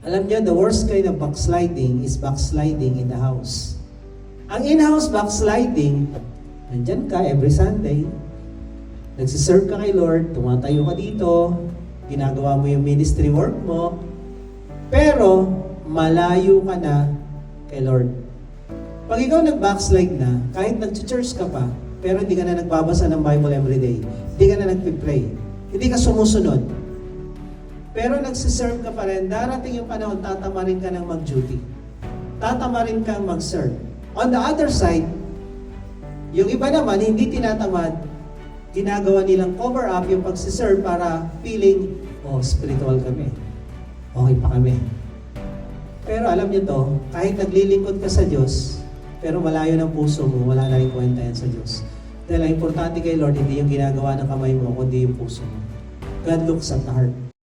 Alam niyo, the worst kind of backsliding is backsliding in the house. Ang in-house backsliding, nandyan ka every Sunday, nagsiserve ka kay Lord, tumatayo ka dito, ginagawa mo yung ministry work mo, pero malayo ka na kay Lord. Pag ikaw nag-backslide na, kahit nag-church ka pa, pero hindi ka na nagbabasa ng Bible everyday, hindi ka na nagpipray, hindi ka sumusunod, pero nagsiserve ka pa rin, darating yung panahon, tatamarin ka ng mag-duty. Tatamarin kang mag-serve. On the other side, yung iba naman, hindi tinatamad, ginagawa nilang cover up yung pagsiserve para feeling, oh, spiritual kami. Okay pa kami. Pero alam niyo to, kahit naglilingkod ka sa Diyos, pero malayo ng puso mo, wala na rin kwenta yan sa Diyos. Dahil ang importante kay Lord, hindi yung ginagawa ng kamay mo, kundi yung puso mo. God looks at the heart.